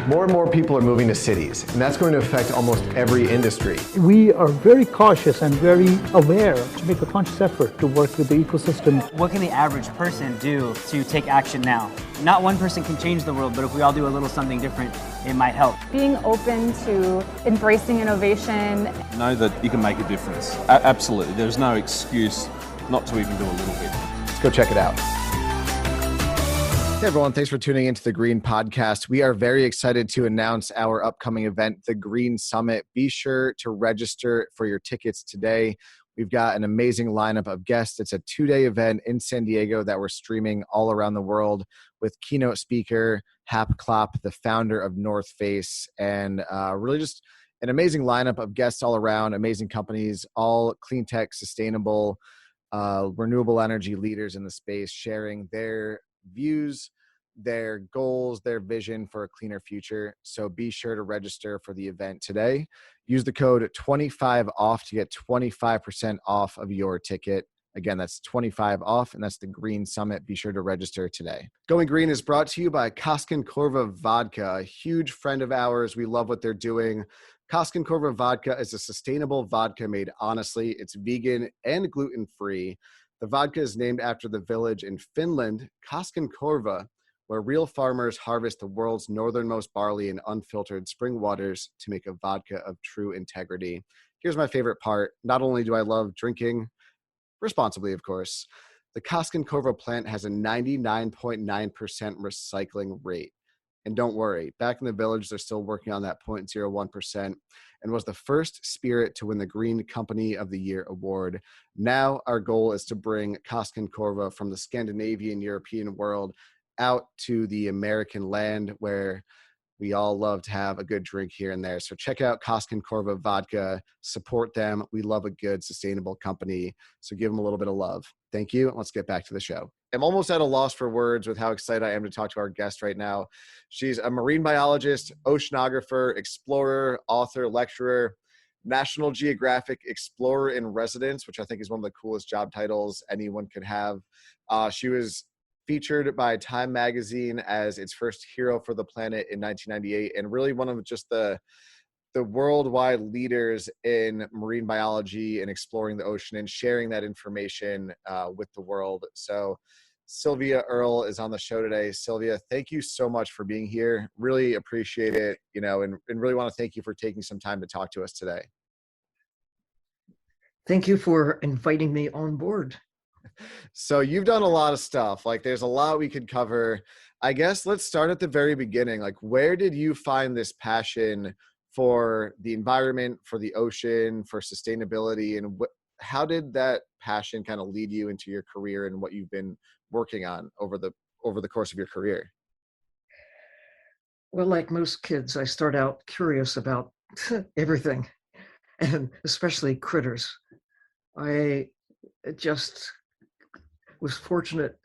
More and more people are moving to cities, and that's going to affect almost every industry. We are very cautious and very aware to make a conscious effort to work with the ecosystem. What can the average person do to take action now? Not one person can change the world, but if we all do a little something different, it might help. Being open to embracing innovation. Know that you can make a difference. Absolutely. There's no excuse not to even do a little bit. Let's go check it out. Hey everyone, thanks for tuning into the Green Podcast. We are very excited to announce our upcoming event, the Green Summit. Be sure to register for your tickets today. We've got an amazing lineup of guests. It's a 2-day event in San Diego that we're streaming all around the world with keynote speaker Hap Klopp, the founder of North Face, and really just an amazing lineup of guests all around, amazing companies, all clean tech, sustainable, renewable energy leaders in the space, sharing their views, their goals, their vision for a cleaner future. So be sure to register for the event today. Use the code 25OFF to get 25% off of your ticket. Again, that's 25 off, and that's the Green Summit. Be sure to register today. Going Green is brought to you by Koskenkorva Vodka, a huge friend of ours. We love what they're doing. Koskenkorva Vodka is a sustainable vodka made honestly. It's vegan and gluten-free. The vodka is named after the village in Finland, Koskenkorva, where real farmers harvest the world's northernmost barley in unfiltered spring waters to make a vodka of true integrity. Here's my favorite part. Not only do I love drinking, responsibly of course, the Koskenkorva plant has a 99.9% recycling rate. And don't worry, back in the village, they're still working on that 0.01% and was the first spirit to win the Green Company of the Year award. Now our goal is to bring Koskenkorva from the Scandinavian European world out to the American land where we all love to have a good drink here and there. So check out Koskenkorva Vodka, support them. We love a good, sustainable company. So give them a little bit of love. Thank you. And let's get back to the show. I'm almost at a loss for words with how excited I am to talk to our guest right now. She's a marine biologist, oceanographer, explorer, author, lecturer, National Geographic Explorer in Residence, which I think is one of the coolest job titles anyone could have. She was featured by Time Magazine as its first hero for the planet in 1998, and really one of just the worldwide leaders in marine biology and exploring the ocean and sharing that information with the world. So Sylvia Earle is on the show today. Sylvia, thank you so much for being here. Really appreciate it, and really want to thank you for taking some time to talk to us today. Thank you for inviting me on board. So you've done a lot of stuff. Like there's a lot we could cover. I guess let's start at the very beginning. Like where did you find this passion for the environment, for the ocean, for sustainability, and how did that passion kind of lead you into your career and what you've been working on over the course of your career? Well, like most kids, I start out curious about everything, and especially critters. I just was fortunate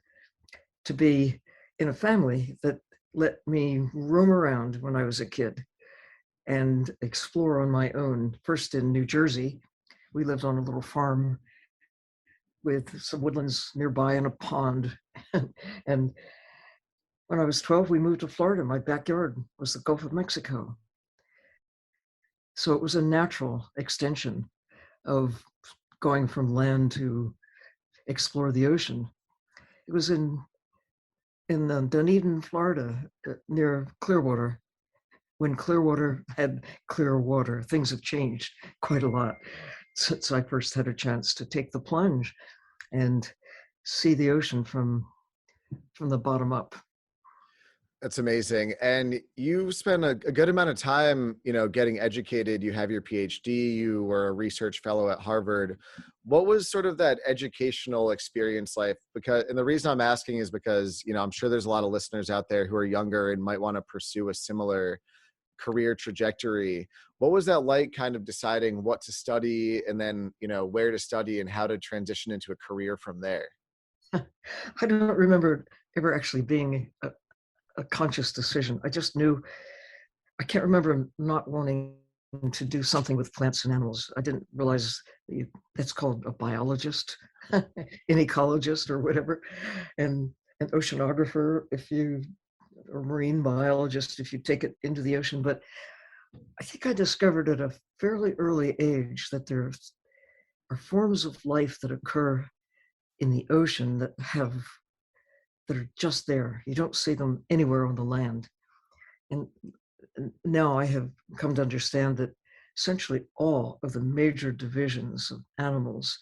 to be in a family that let me roam around when I was a kid and explore on my own. First in New Jersey, we lived on a little farm with some woodlands nearby and a pond. And when I was 12, we moved to Florida. My backyard was the Gulf of Mexico. So it was a natural extension of going from land to explore the ocean. It was in Dunedin, Florida, near Clearwater. When Clearwater had clear water, things have changed quite a lot since I first had a chance to take the plunge and see the ocean from the bottom up. That's amazing. And you spent a good amount of time, getting educated. You have your PhD, you were a research fellow at Harvard. What was sort of that educational experience like? And the reason I'm asking is because, I'm sure there's a lot of listeners out there who are younger and might want to pursue a similar career trajectory. What was that like, kind of deciding what to study and then, where to study and how to transition into a career from there? I don't remember ever actually being a conscious decision. I just knew, I can't remember not wanting to do something with plants and animals. I didn't realize that's called a biologist, an ecologist or whatever, and an oceanographer. If you or marine biologist if you take it into the ocean, but I think I discovered at a fairly early age that there are forms of life that occur in the ocean that are just there. You don't see them anywhere on the land. And now I have come to understand that essentially all of the major divisions of animals,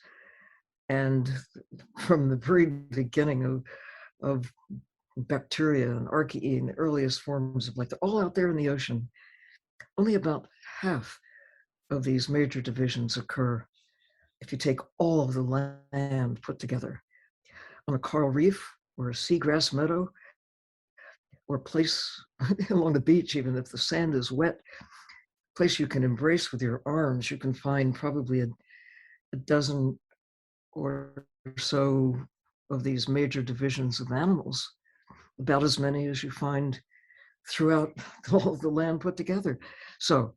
and from the very beginning of bacteria and archaea and the earliest forms of life, they're all out there in the ocean. Only about half of these major divisions occur if you take all of the land put together. On a coral reef or a seagrass meadow, or a place along the beach, even if the sand is wet, a place you can embrace with your arms, you can find probably a dozen or so of these major divisions of animals, about as many as you find throughout all of the land put together. So,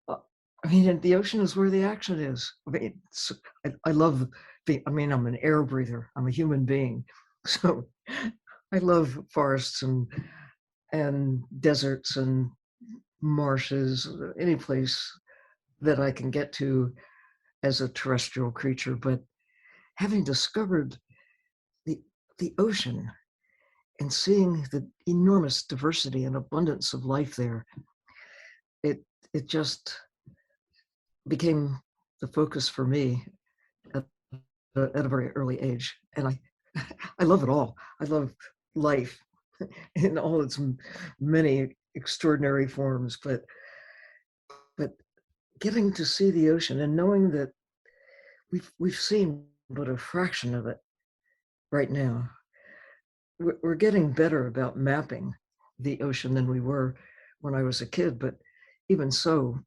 I mean, the ocean is where the action is. I love I'm an air breather. I'm a human being. So I love forests and deserts and marshes, any place that I can get to as a terrestrial creature. But having discovered the ocean and seeing the enormous diversity and abundance of life there, it just became the focus for me at a very early age. And I love it all. I love life in all its many extraordinary forms, but getting to see the ocean and knowing that we've seen but a fraction of it right now. We're getting better about mapping the ocean than we were when I was a kid, but even so,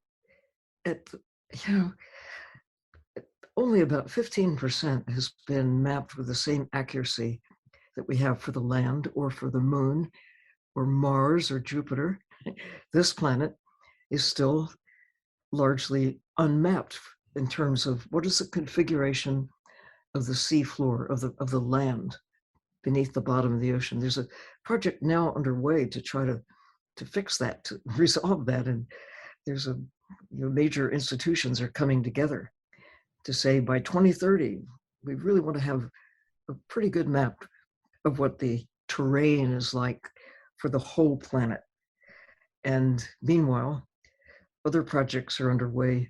only about 15% has been mapped with the same accuracy that we have for the land or for the moon or Mars or Jupiter. This planet is still largely unmapped in terms of what is the configuration of the sea floor, of the land beneath the bottom of the ocean. There's a project now underway to try to fix that, to resolve that. And there's major institutions are coming together to say by 2030, we really want to have a pretty good map of what the terrain is like for the whole planet. And meanwhile, other projects are underway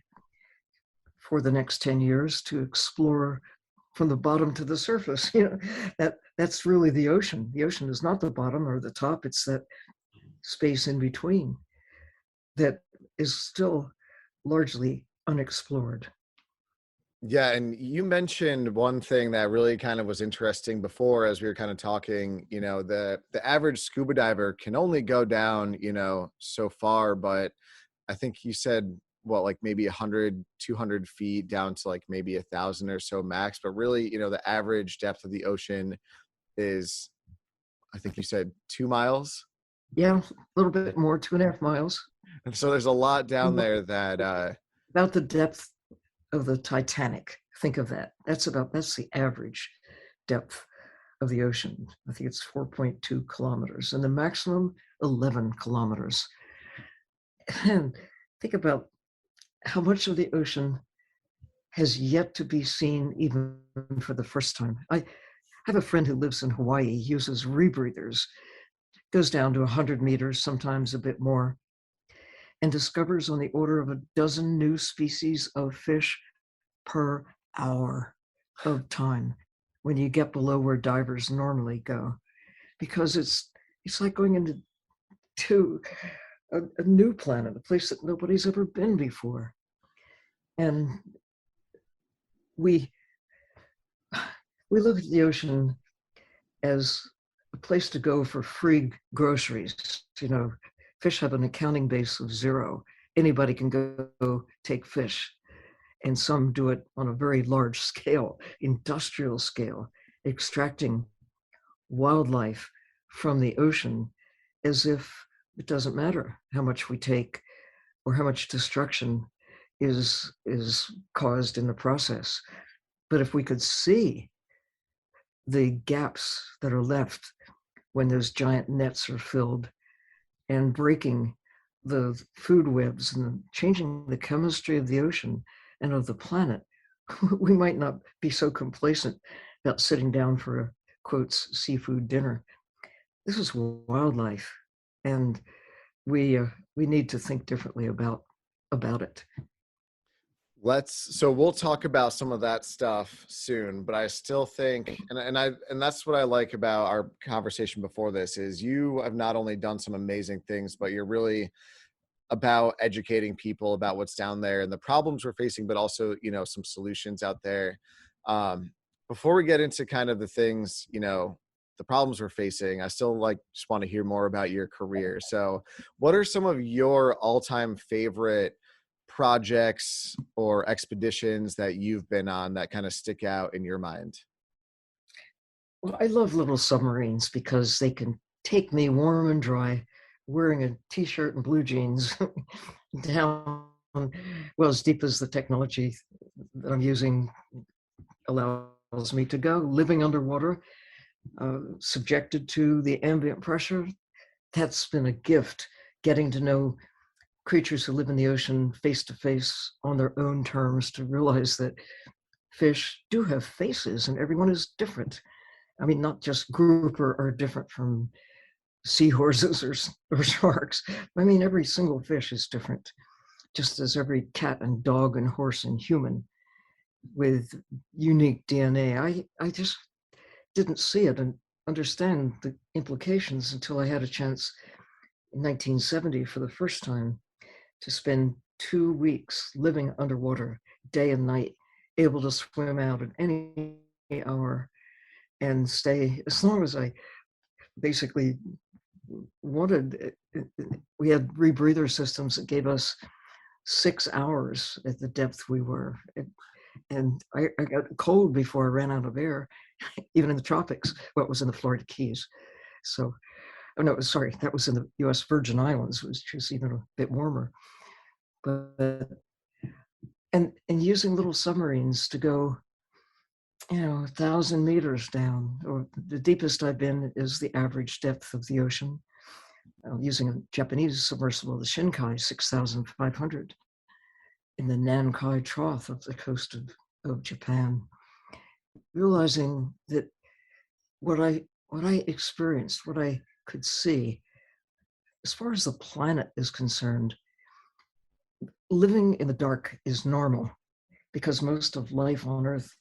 for the next 10 years to explore from the bottom to the surface. That's really the ocean. The ocean is not the bottom or the top, it's that space in between that is still largely unexplored. Yeah, and you mentioned one thing that really kind of was interesting before as we were kind of talking, the average scuba diver can only go down, so far, but I think you said, like maybe 100, 200 feet down to like maybe 1,000 or so max, but really, the average depth of the ocean is, I think you said 2 miles. Yeah, a little bit more, 2.5 miles. And so there's a lot down there that about the depth of the Titanic. Think of that. That's the average depth of the ocean. I think it's 4.2 kilometers and the maximum 11 kilometers. And think about how much of the ocean has yet to be seen even for the first time. I have a friend who lives in Hawaii, uses rebreathers, goes down to 100 meters, sometimes a bit more, and discovers on the order of a dozen new species of fish per hour of time when you get below where divers normally go, because it's like going into a new planet, a place that nobody's ever been before. And we look at the ocean as a place to go for free groceries. Fish have an accounting base of 0. Anybody can go take fish. And some do it on a very large scale, industrial scale, extracting wildlife from the ocean as if it doesn't matter how much we take or how much destruction is caused in the process. But if we could see the gaps that are left when those giant nets are filled and breaking the food webs and changing the chemistry of the ocean and of the planet, we might not be so complacent about sitting down for a, quotes, seafood dinner. This is wildlife, and we need to think differently about it. So we'll talk about some of that stuff soon, but I still think, and that's what I like about our conversation before this, is you have not only done some amazing things, but you're really about educating people about what's down there and the problems we're facing, but also, some solutions out there. Before we get into kind of the things, the problems we're facing, I still just want to hear more about your career. So what are some of your all-time favorite projects or expeditions that you've been on that kind of stick out in your mind? Well, I love little submarines because they can take me warm and dry, wearing a t-shirt and blue jeans down, well, as deep as the technology that I'm using allows me to go, living underwater, subjected to the ambient pressure. That's been a gift, getting to know creatures who live in the ocean face to face on their own terms, to realize that fish do have faces and everyone is different. I mean, not just grouper are different from seahorses or sharks. I mean, every single fish is different, just as every cat and dog and horse and human with unique DNA. I just didn't see it and understand the implications until I had a chance in 1970 for the first time to spend 2 weeks living underwater day and night, able to swim out at any hour and stay as long as I basically wanted. We had rebreather systems that gave us 6 hours at the depth we were. And I got cold before I ran out of air, even in the tropics. Well, it was in the Florida Keys. So, oh no, sorry, that was in the US Virgin Islands, which was even a bit warmer. But, and using little submarines to go, 1,000 meters down, or the deepest I've been is the average depth of the ocean. Using a Japanese submersible, the Shinkai, 6,500 in the Nankai Trough of the coast of Japan. Realizing that what I experienced, what I could see, as far as the planet is concerned, living in the dark is normal because most of life on Earth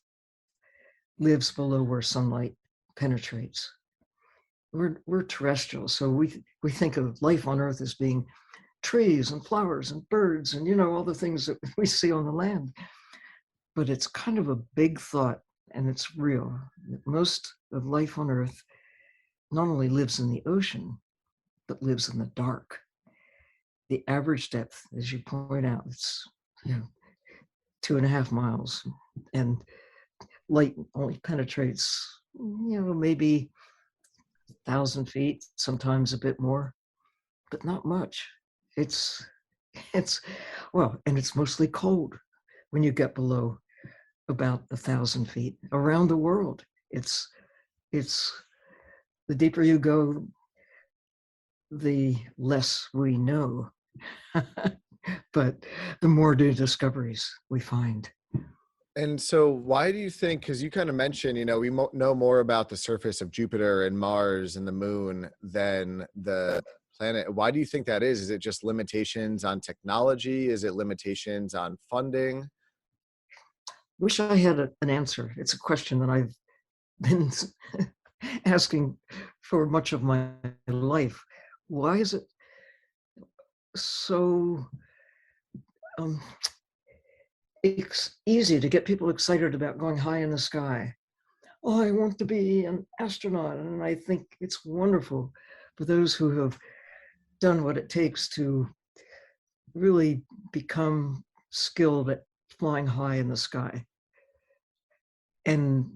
lives below where sunlight penetrates. We're terrestrial, so we think of life on Earth as being trees and flowers and birds and all the things that we see on the land. But it's kind of a big thought, and it's real. Most of life on Earth not only lives in the ocean, but lives in the dark. The average depth, as you point out, it's 2.5 miles, and light only penetrates, maybe 1,000 feet, sometimes a bit more, but not much. It's well, and it's mostly cold when you get below about 1,000 feet around the world. It's the deeper you go, the less we know, but the more new discoveries we find. And so why do you think, because you kind of mentioned, we know more about the surface of Jupiter and Mars and the moon than the planet. Why do you think that is? Is it just limitations on technology? Is it limitations on funding? Wish I had an answer. It's a question that I've been asking for much of my life. Why is it so it's easy to get people excited about going high in the sky? Oh, I want to be an astronaut. And I think it's wonderful for those who have done what it takes to really become skilled at flying high in the sky and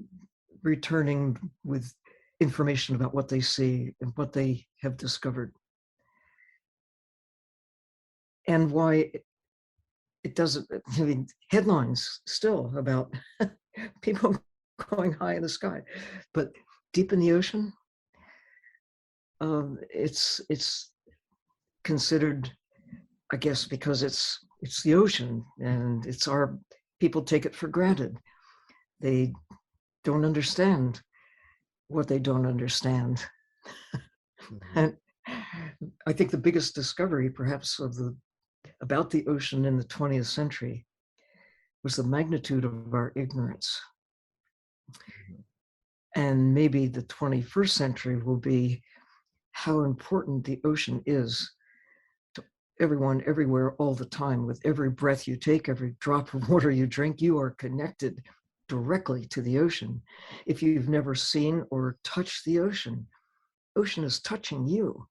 returning with information about what they see and what they have discovered. And why it doesn't, headlines still about people going high in the sky, but deep in the ocean, It's considered, I guess, because it's the ocean, and it's our people take it for granted. They don't understand what they don't understand. And I think the biggest discovery, perhaps, about the ocean in the 20th century was the magnitude of our ignorance. And maybe the 21st century will be how important the ocean is to everyone, everywhere, all the time. With every breath you take, every drop of water you drink, you are connected directly to the ocean. If you've never seen or touched the ocean is touching you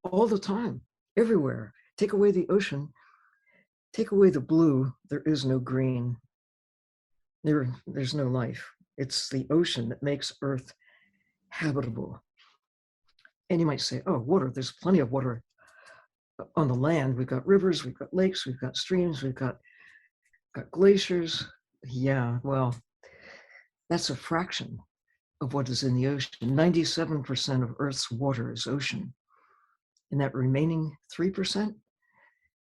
all the time, everywhere. Take away the ocean, take away the blue, there is no green. There's no life. It's the ocean that makes Earth habitable. And you might say, oh, water, there's plenty of water on the land. We've got rivers, we've got lakes, we've got streams, we've got glaciers. Yeah, well, that's a fraction of what is in the ocean. 97% of Earth's water is ocean. And that remaining 3%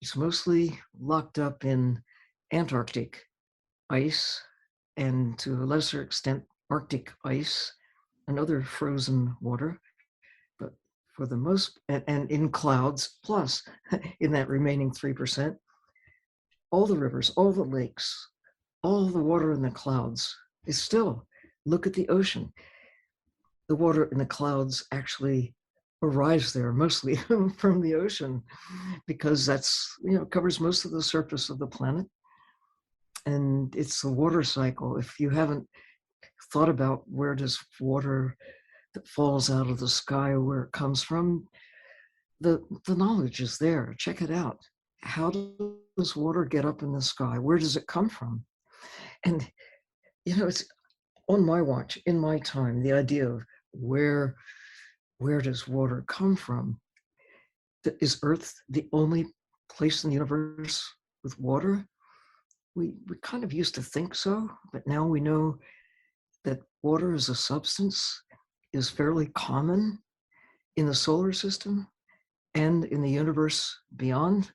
is mostly locked up in Antarctic ice, and to a lesser extent, Arctic ice and other frozen water. But for the most, and in clouds, plus in that remaining 3%, all the rivers, all the lakes, all the water in the clouds is still, look at the ocean. The water in the clouds actually arrives there mostly from the ocean, because that's, covers most of the surface of the planet. And it's the water cycle. If you haven't thought about where does water that falls out of the sky, where it comes from, the knowledge is there. Check it out. How does water get up in the sky? Where does it come from? And, it's on my watch, in my time, the idea of where does water come from? Is Earth the only place in the universe with water? We kind of used to think so, but now we know that water as a substance is fairly common in the solar system and in the universe beyond,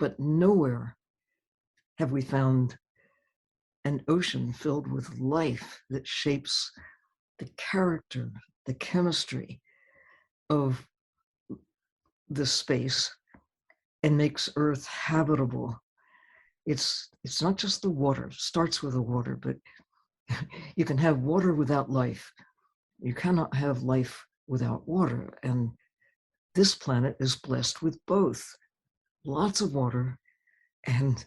but nowhere have we found an ocean filled with life that shapes the character, the chemistry of the space and makes Earth habitable. It's not just the water. It starts with the water, but you can have water without life. You cannot have life without water. And this planet is blessed with both. Lots of water and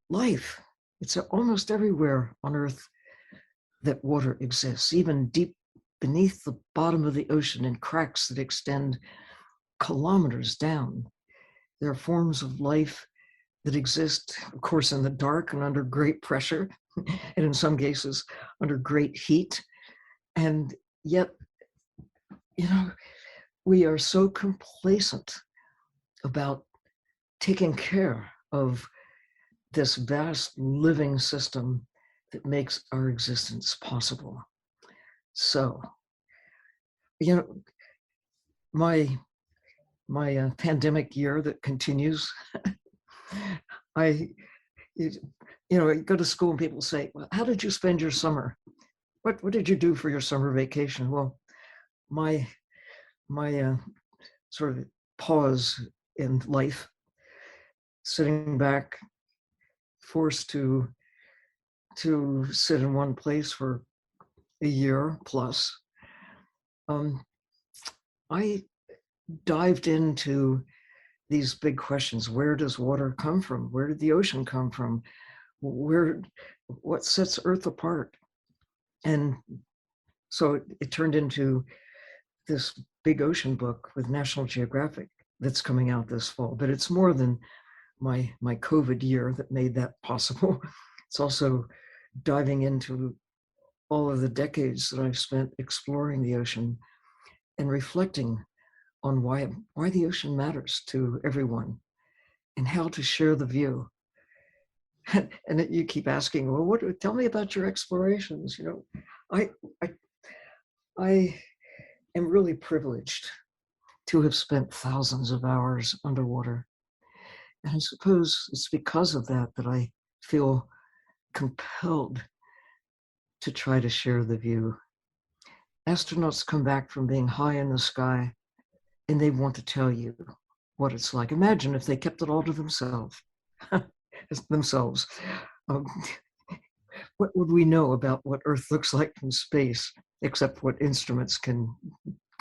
life. It's almost everywhere on Earth that water exists, even deep beneath the bottom of the ocean in cracks that extend kilometers down. There are forms of life that exist, of course, in the dark and under great pressure, and in some cases under great heat. And yet, we are so complacent about taking care of this vast living system that makes our existence possible. So, my pandemic year that continues, I go to school and people say, well, how did you spend your summer? What did you do for your summer vacation? Well, my sort of pause in life, sitting back, forced to sit in one place for a year plus, I dived into these big questions. Where does water come from? Where did the ocean come from? What sets Earth apart? And so it turned into this big ocean book with National Geographic that's coming out this fall. But it's more than my COVID year that made that possible. It's also diving into all of the decades that I've spent exploring the ocean and reflecting on why the ocean matters to everyone and how to share the view. And you keep asking, well, tell me about your explorations. I am really privileged to have spent thousands of hours underwater. And I suppose it's because of that that I feel compelled to try to share the view. Astronauts come back from being high in the sky and they want to tell you what it's like. Imagine if they kept it all to themselves. themselves. Um, what would we know about what Earth looks like from space, except what instruments can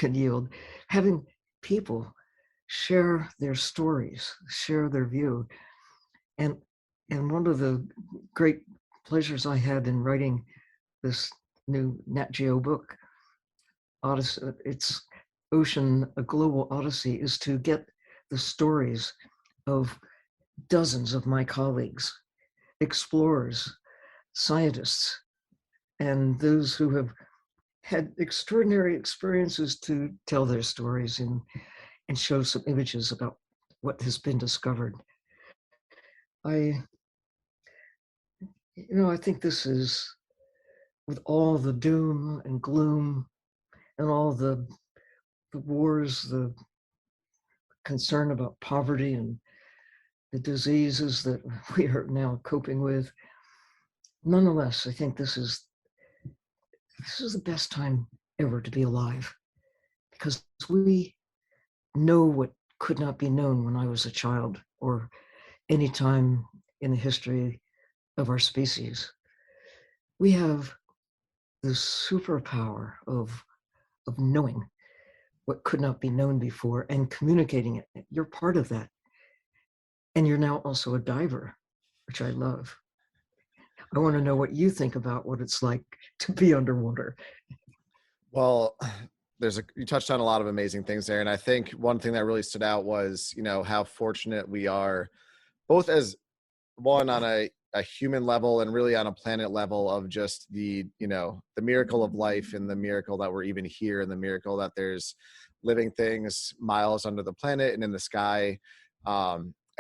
yield? Having people share their stories, share their view, and one of the great pleasures I had in writing this new Nat Geo book, Odyssey, it's a Global Odyssey, is to get the stories of dozens of my colleagues, explorers, scientists, and those who have had extraordinary experiences to tell their stories and show some images about what has been discovered. I think this is, with all the doom and gloom and all the wars, the concern about poverty and the diseases that we are now coping with, nonetheless, I think this is the best time ever to be alive, because we know what could not be known when I was a child or any time in the history of our species. We have the superpower of knowing what could not be known before and communicating it. You're part of that. And you're now also a diver, which I love. I want to know what you think about what it's like to be underwater. Well, you touched on a lot of amazing things there. And I think one thing that really stood out was, how fortunate we are, both as one on a human level and really on a planet level, of just the miracle of life and the miracle that we're even here and the miracle that there's living things miles under the planet and in the sky.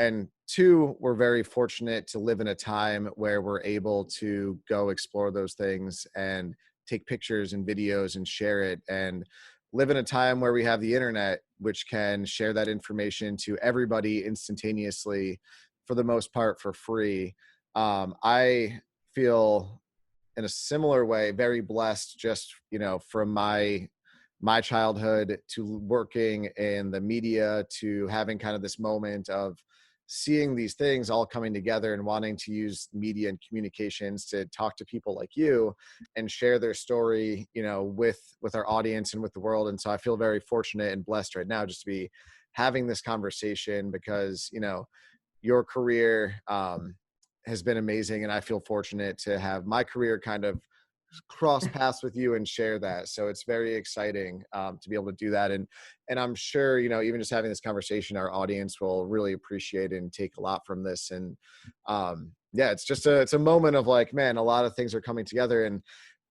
And two, we're very fortunate to live in a time where we're able to go explore those things and take pictures and videos and share it, and live in a time where we have the internet, which can share that information to everybody instantaneously, for the most part for free. I feel in a similar way very blessed, just from my childhood to working in the media, to having kind of this moment of seeing these things all coming together and wanting to use media and communications to talk to people like you and share their story, with our audience and with the world. And so I feel very fortunate and blessed right now just to be having this conversation, because, your career has been amazing. And I feel fortunate to have my career kind of cross paths with you and share that. So it's very exciting to be able to do that. And I'm sure, even just having this conversation, our audience will really appreciate it and take a lot from this. And it's just it's a moment of like, man, a lot of things are coming together.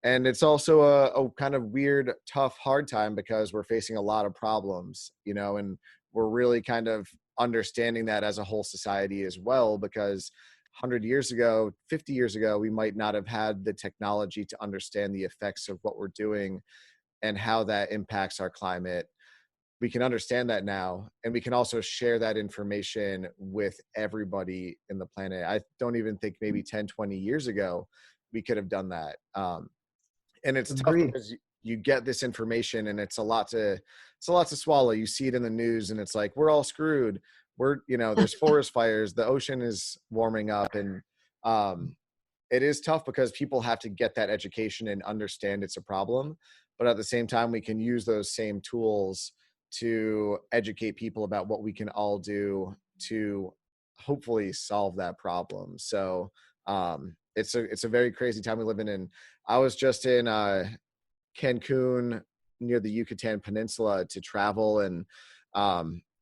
And it's also a kind of weird, tough, hard time, because we're facing a lot of problems, and we're really kind of understanding that as a whole society as well, because 100 years ago, 50 years ago, we might not have had the technology to understand the effects of what we're doing and how that impacts our climate. We can understand that now, and we can also share that information with everybody in the planet. I don't even think maybe 10, 20 years ago, we could have done that. And it's tough because you get this information and it's a lot to swallow. You see it in the news and it's like, we're all screwed. There's forest fires, the ocean is warming up, and it is tough because people have to get that education and understand it's a problem. But at the same time, we can use those same tools to educate people about what we can all do to hopefully solve that problem. So it's a very crazy time we live in. And I was just in Cancun, near the Yucatan Peninsula, to travel. And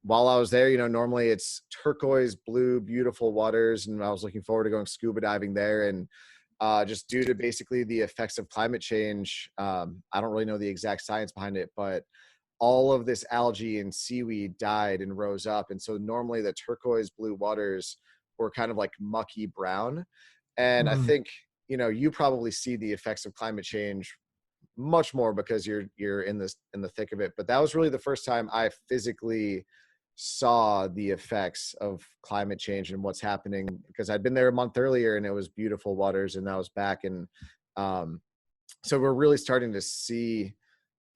while I was there, normally it's turquoise blue, beautiful waters. And I was looking forward to going scuba diving there. And just due to basically the effects of climate change, I don't really know the exact science behind it, but all of this algae and seaweed died and rose up. And so normally the turquoise blue waters were kind of like mucky brown. And I think, you probably see the effects of climate change much more because you're in the thick of it. But that was really the first time I physically saw the effects of climate change and what's happening, because I'd been there a month earlier and it was beautiful waters, and I was back. And so we're really starting to see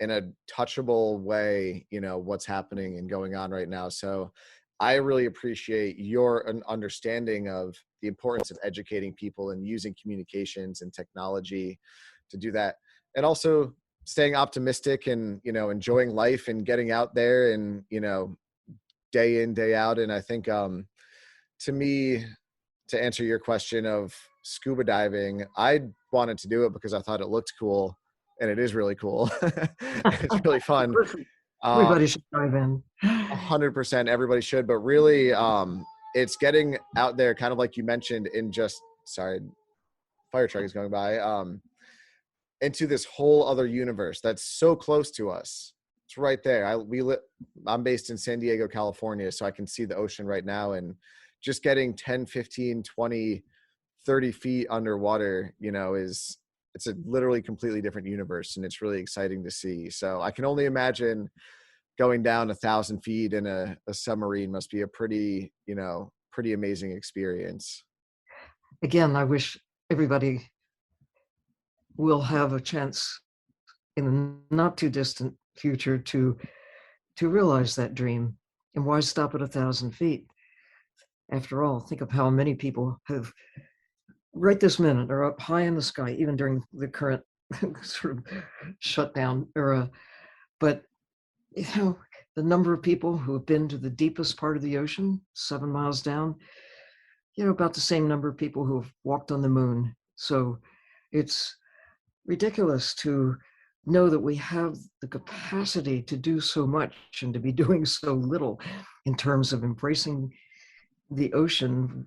in a touchable way, what's happening and going on right now. So I really appreciate your understanding of the importance of educating people and using communications and technology to do that. And also staying optimistic and, enjoying life and getting out there and, day in, day out. And I think, to me, to answer your question of scuba diving, I wanted to do it because I thought it looked cool, and it is really cool. It's really fun. Everybody should dive in. 100%, everybody should, but really, it's getting out there, kind of like you mentioned, in just, sorry, fire truck is going by, into this whole other universe that's so close to us. It's right there. I'm based in San Diego, California, so I can see the ocean right now, and just getting 10, 15, 20, 30 feet underwater, it's a literally completely different universe, and it's really exciting to see. So I can only imagine going down 1,000 feet in a submarine must be a pretty amazing experience. Again, I wish everybody will have a chance in the not too distant future to realize that dream. And why stop at 1,000 feet? After all, think of how many people have right this minute are up high in the sky, even during the current sort of shutdown era. But the number of people who have been to the deepest part of the ocean, 7 miles down, about the same number of people who have walked on the moon. So it's ridiculous to know that we have the capacity to do so much and to be doing so little in terms of embracing the ocean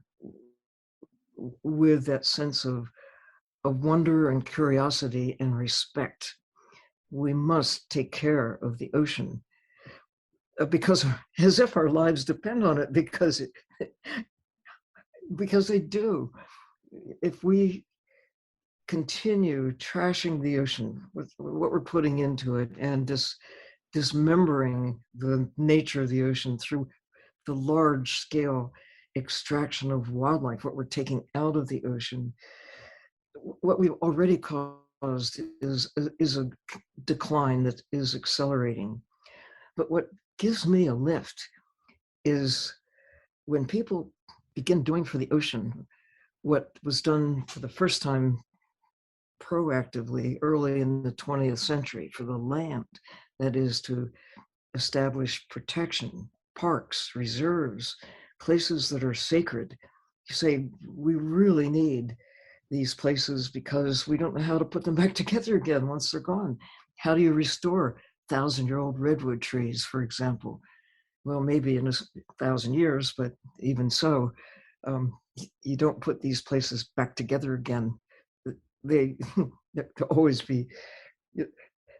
with that sense of wonder and curiosity and respect. We must take care of the ocean because, as if our lives depend on it, because they do. If we continue trashing the ocean with what we're putting into it and dismembering the nature of the ocean through the large scale extraction of wildlife, what we're taking out of the ocean, what we've already caused is a decline that is accelerating. But what gives me a lift is when people begin doing for the ocean what was done for the first time proactively early in the 20th century for the land, that is to establish protection, parks, reserves, places that are sacred. You say, we really need these places because we don't know how to put them back together again once they're gone. How do you restore 1,000-year-old redwood trees, for example? Well, maybe in 1,000 years, but even so, you don't put these places back together again. They always be,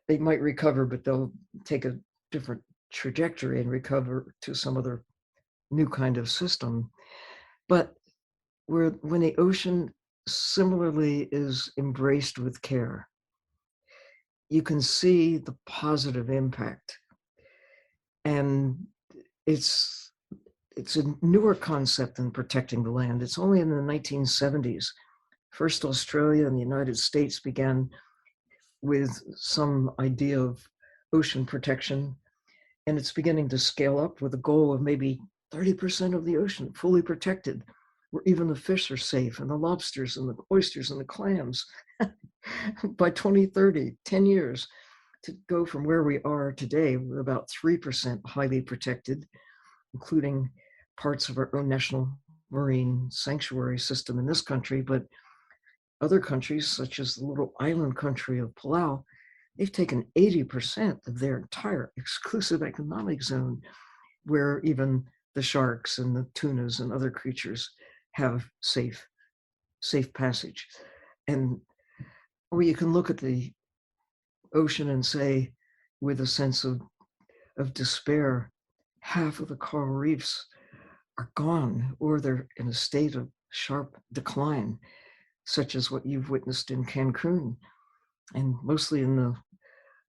they might recover, but they'll take a different trajectory and recover to some other new kind of system. But when the ocean similarly is embraced with care, you can see the positive impact. And it's a newer concept than protecting the land. It's only in the 1970s. First, Australia and the United States began with some idea of ocean protection, and it's beginning to scale up with a goal of maybe 30% of the ocean fully protected, where even the fish are safe, and the lobsters and the oysters and the clams. By 2030, 10 years, to go from where we are today, we're about 3% highly protected, including parts of our own national marine sanctuary system in this country, but other countries, such as the little island country of Palau, they've taken 80% of their entire exclusive economic zone, where even the sharks and the tunas and other creatures have safe passage. And or you can look at the ocean and say, with a sense of despair, half of the coral reefs are gone, or they're in a state of sharp decline, such as what you've witnessed in Cancun. and mostly in the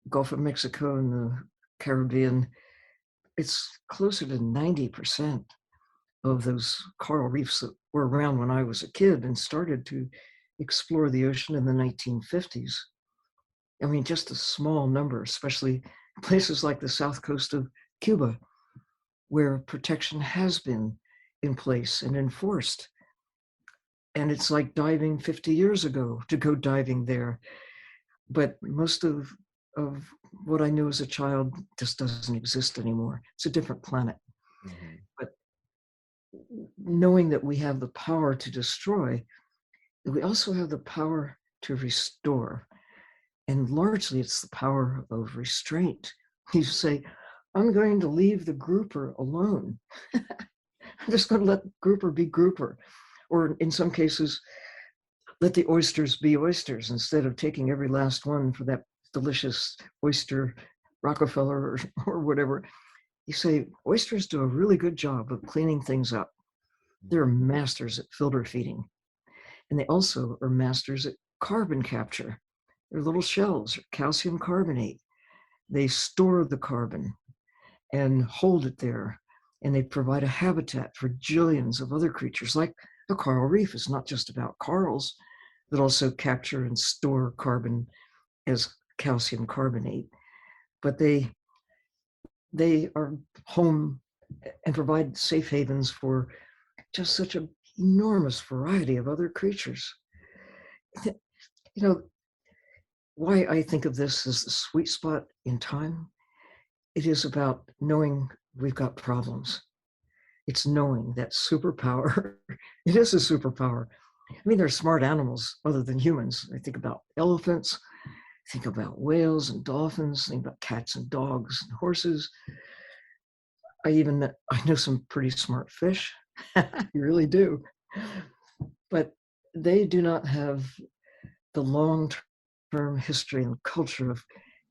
Gulf of Mexico and the Caribbean. It's closer to 90% of those coral reefs that were around when I was a kid and started to explore the ocean in the 1950s. I mean, just a small number, especially places like the south coast of Cuba, where protection has been in place and enforced. And it's like diving 50 years ago to go diving there. But most of what I knew as a child just doesn't exist anymore. It's a different planet. Mm-hmm. But knowing that we have the power to destroy, we also have the power to restore. And largely it's the power of restraint. You say, I'm going to leave the grouper alone. I'm just going to let grouper be grouper. Or in some cases, let the oysters be oysters instead of taking every last one for that delicious oyster Rockefeller or whatever. You say, oysters do a really good job of cleaning things up. They're masters at filter feeding. And they also are masters at carbon capture. Their little shells are calcium carbonate. They store the carbon and hold it there. And they provide a habitat for jillions of other creatures. Like a coral reef is not just about corals, that also capture and store carbon as calcium carbonate. But they are home and provide safe havens for just such an enormous variety of other creatures. You know, why I think of this as the sweet spot in time, it is about knowing we've got problems. It's knowing that superpower, it is a superpower. I mean, there are smart animals other than humans. I think about elephants, think about whales and dolphins, think about cats and dogs and horses. I know some pretty smart fish. You really do. But they do not have the long-term history and culture of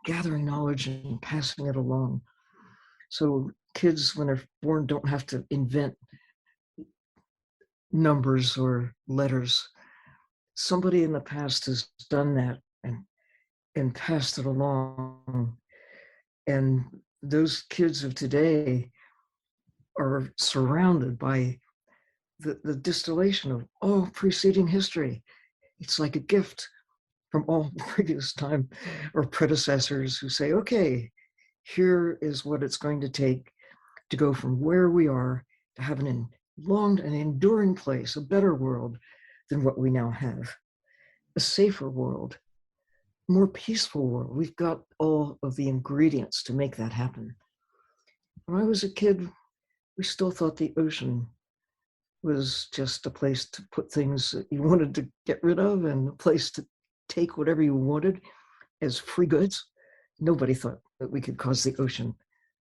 gathering knowledge and passing it along. So kids, when they're born, don't have to invent numbers or letters. Somebody in the past has done that and passed it along. And those kids of today are surrounded by the distillation of all preceding history. It's like a gift from all previous time or predecessors who say, okay, here is what it's going to take to go from where we are to have an enduring place, a better world than what we now have, a safer world, more peaceful world. We've got all of the ingredients to make that happen. When I was a kid, we still thought the ocean was just a place to put things that you wanted to get rid of and a place to take whatever you wanted as free goods. Nobody thought that we could cause the ocean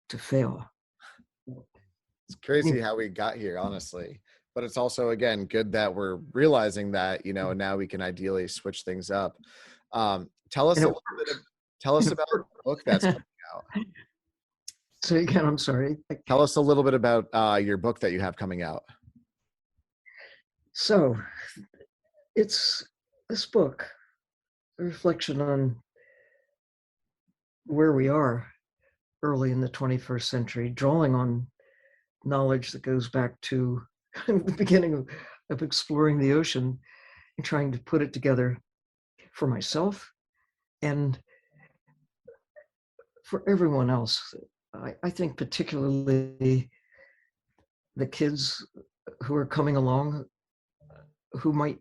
to fail. It's crazy how we got here, honestly. But it's also, again, good that we're realizing that, now we can ideally switch things up. Tell us about the book that's coming out. Say again, I'm sorry. Tell us a little bit about your book that you have coming out. So it's this book, a reflection on where we are early in the 21st century, drawing on knowledge that goes back to the beginning of exploring the ocean and trying to put it together for myself and for everyone else. I think particularly the kids who are coming along who might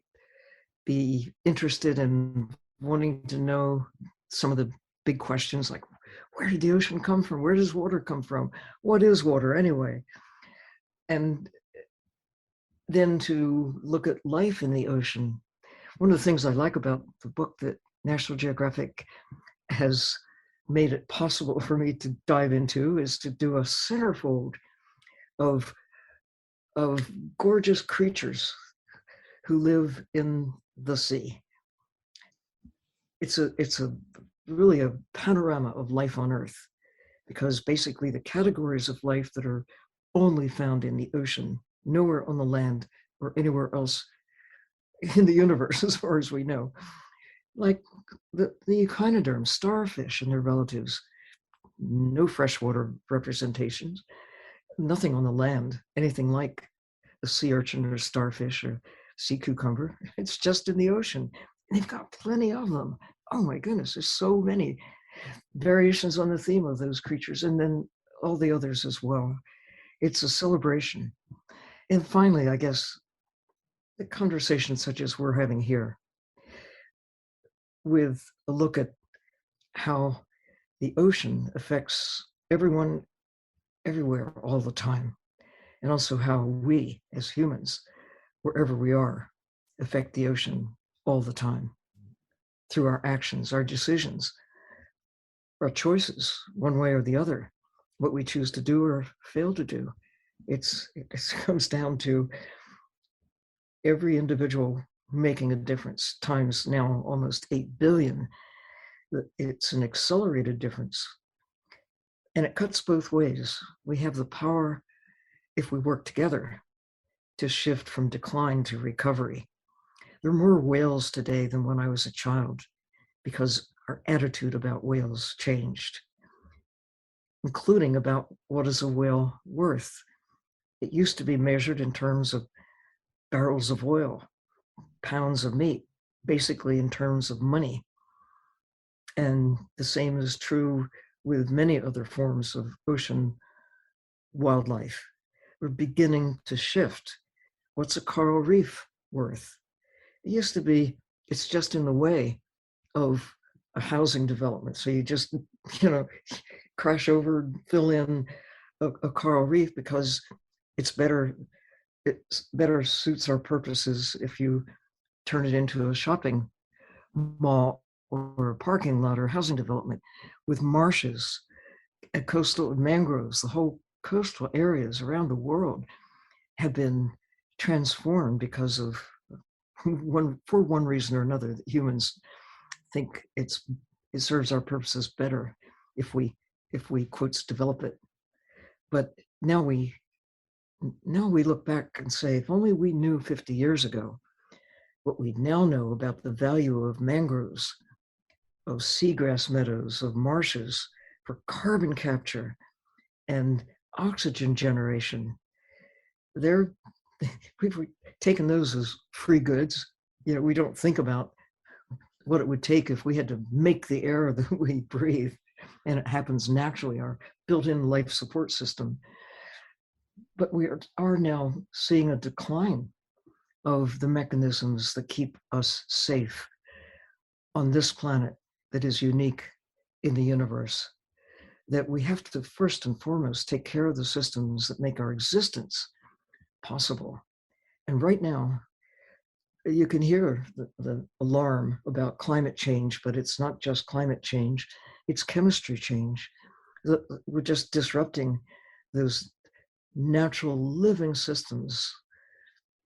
be interested in wanting to know some of the big questions like, where did the ocean come from? Where does water come from? What is water anyway? And then to look at life in the ocean. One of the things I like about the book that National Geographic has made it possible for me to dive into is to do a centerfold of gorgeous creatures who live in the sea. It's really a panorama of life on Earth, because basically the categories of life that are only found in the ocean, nowhere on the land or anywhere else in the universe, as far as we know, like the echinoderms, starfish and their relatives. No freshwater representations, nothing on the land, anything like a sea urchin or a starfish or sea cucumber. It's just in the ocean. They've got plenty of them. Oh my goodness, there's so many variations on the theme of those creatures, and then all the others as well. It's a celebration. And finally, I guess, the conversation such as we're having here, with a look at how the ocean affects everyone, everywhere, all the time, and also how we as humans, wherever we are, affect the ocean all the time through our actions, our decisions, our choices, one way or the other, what we choose to do or fail to do. It comes down to every individual making a difference, times now almost 8 billion. It's an accelerated difference. And it cuts both ways. We have the power, if we work together, to shift from decline to recovery. There are more whales today than when I was a child, because our attitude about whales changed, including about what is a whale worth. It used to be measured in terms of barrels of oil, pounds of meat, basically in terms of money. And the same is true with many other forms of ocean wildlife. We're beginning to shift. What's a coral reef worth? It used to be, it's just in the way of a housing development. So you just, crash over, fill in a coral reef because it better suits our purposes if you turn it into a shopping mall or a parking lot or housing development with marshes and coastal mangroves. The whole coastal areas around the world have been transformed because of for one reason or another. Humans think it serves our purposes better if we quotes develop it. But now we look back and say, if only we knew 50 years ago what we now know about the value of mangroves, of seagrass meadows, of marshes for carbon capture and oxygen generation. We've taken those as free goods. We don't think about what it would take if we had to make the air that we breathe, and it happens naturally, our built-in life support system. But we are now seeing a decline of the mechanisms that keep us safe on this planet that is unique in the universe, that we have to first and foremost take care of the systems that make our existence possible. And right now, you can hear the alarm about climate change, but it's not just climate change, it's chemistry change. We're just disrupting those natural living systems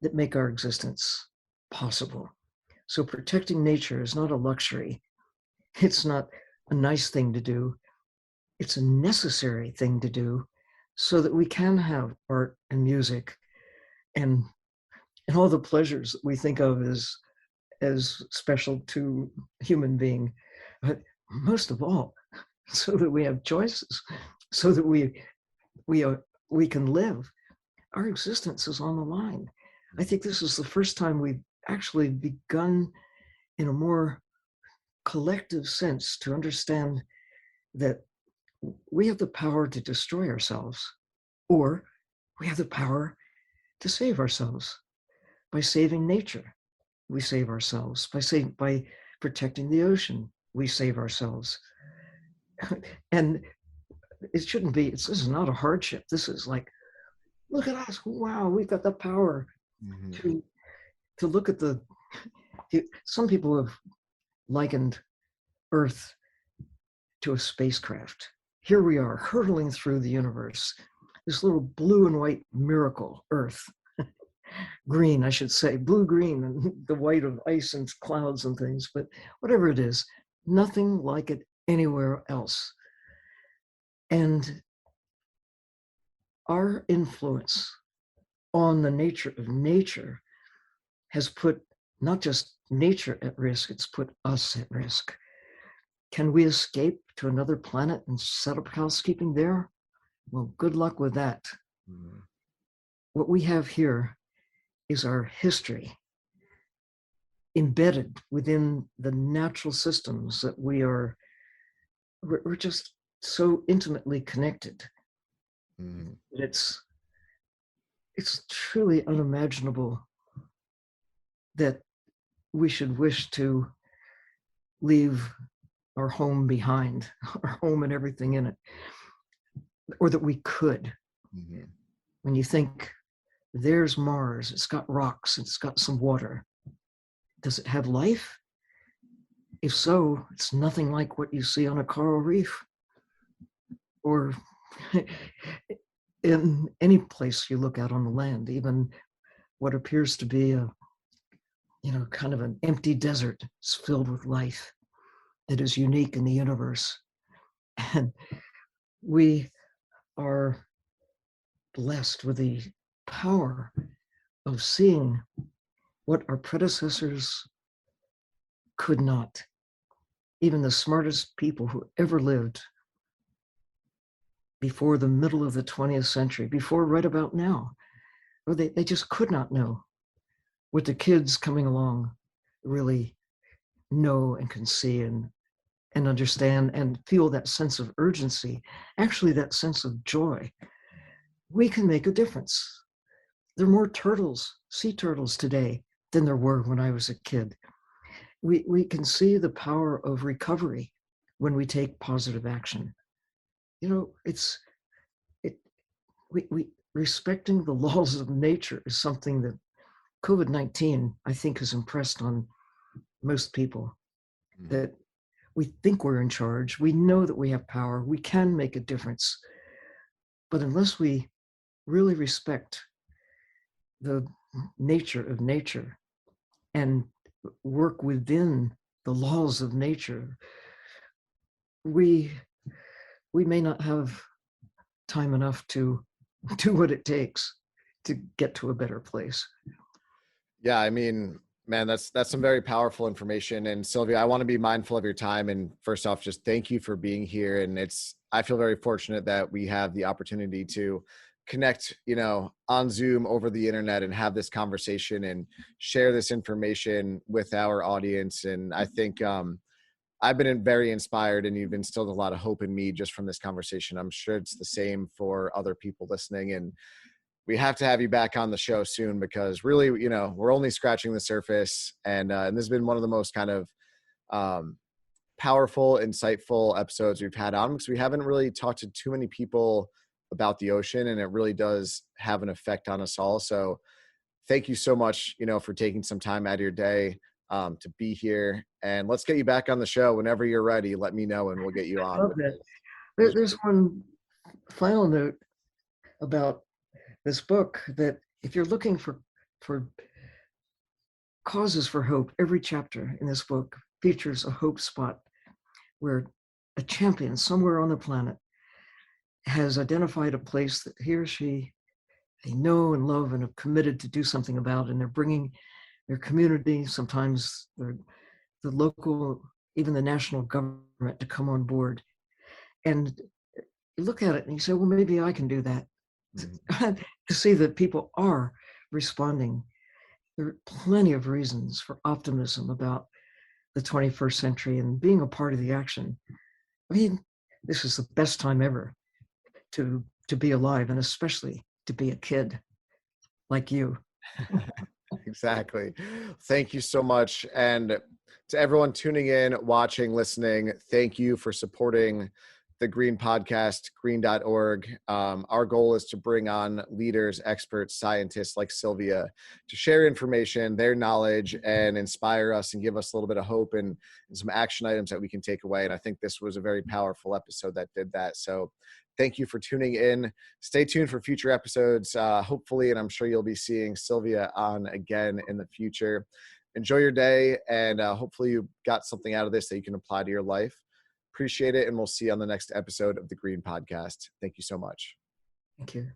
that make our existence possible. So protecting nature is not a luxury. It's not a nice thing to do. It's a necessary thing to do so that we can have art and music and all the pleasures that we think of as special to a human being. But most of all, so that we have choices, so that we can live. Our existence is on the line. I think this is the first time we've actually begun in a more collective sense to understand that we have the power to destroy ourselves, or we have the power to save ourselves. By saving nature, we save ourselves. By protecting the ocean, we save ourselves. And it shouldn't be, this is not a hardship. This is like, look at us, wow, we've got the power to look at some people have likened Earth to a spacecraft. Here we are hurtling through the universe, this little blue and white miracle, Earth. Green, I should say, blue-green, and the white of ice and clouds and things, but whatever it is, nothing like it anywhere else. And our influence on the nature of nature has put not just nature at risk, it's put us at risk. Can we escape to another planet and set up housekeeping there? Well, good luck with that. Mm. What we have here is our history embedded within the natural systems that we're just so intimately connected. Mm. It's truly unimaginable that we should wish to leave our home behind, our home and everything in it, or that we could. Mm-hmm. When you think, there's Mars, it's got rocks, it's got some water. Does it have life? If so, it's nothing like what you see on a coral reef or in any place you look out on the land, even what appears to be a, kind of an empty desert is filled with life that is unique in the universe. And we are blessed with the power of seeing what our predecessors could not. Even the smartest people who ever lived before the middle of the 20th century, before right about now, or they just could not know what the kids coming along really know and can see and understand and feel that sense of urgency, actually that sense of joy. We can make a difference. There are more turtles, sea turtles today than there were when I was a kid. We can see the power of recovery when we take positive action. We respecting the laws of nature is something that COVID-19, I think, has impressed on most people. Mm-hmm. That we think we're in charge, we know that we have power, we can make a difference. But unless we really respect the nature of nature and work within the laws of nature, we may not have time enough to do what it takes to get to a better place. Yeah, I mean, man, that's some very powerful information. And Sylvia, I want to be mindful of your time. And first off, just thank you for being here. And I feel very fortunate that we have the opportunity to connect, on Zoom over the internet and have this conversation and share this information with our audience. And I think I've been very inspired, and you've instilled a lot of hope in me just from this conversation. I'm sure it's the same for other people listening. And we have to have you back on the show soon, because really, we're only scratching the surface. And this has been one of the most kind of powerful, insightful episodes we've had on, because we haven't really talked to too many people about the ocean, and it really does have an effect on us all. So thank you so much, for taking some time out of your day to be here. And let's get you back on the show whenever you're ready. Let me know and we'll get you on. Okay. There's one final note about this book, that if you're looking for causes for hope, every chapter in this book features a hope spot where a champion somewhere on the planet has identified a place that he or she, they know and love and have committed to do something about, and they're bringing their community, sometimes the local, even the national government, to come on board. And you look at it and you say, well, maybe I can do that. Mm-hmm. To see that people are responding. There are plenty of reasons for optimism about the 21st century and being a part of the action. I mean, this is the best time ever to be alive, and especially to be a kid like you. Exactly. Thank you so much. And to everyone tuning in, watching, listening, thank you for supporting the Green Podcast, green.org. Our goal is to bring on leaders, experts, scientists like Sylvia to share information, their knowledge, and inspire us and give us a little bit of hope and some action items that we can take away. And I think this was a very powerful episode that did that. So thank you for tuning in. Stay tuned for future episodes, hopefully, and I'm sure you'll be seeing Sylvia on again in the future. Enjoy your day, and hopefully you got something out of this that you can apply to your life. Appreciate it, and we'll see you on the next episode of the Green Podcast. Thank you so much. Thank you.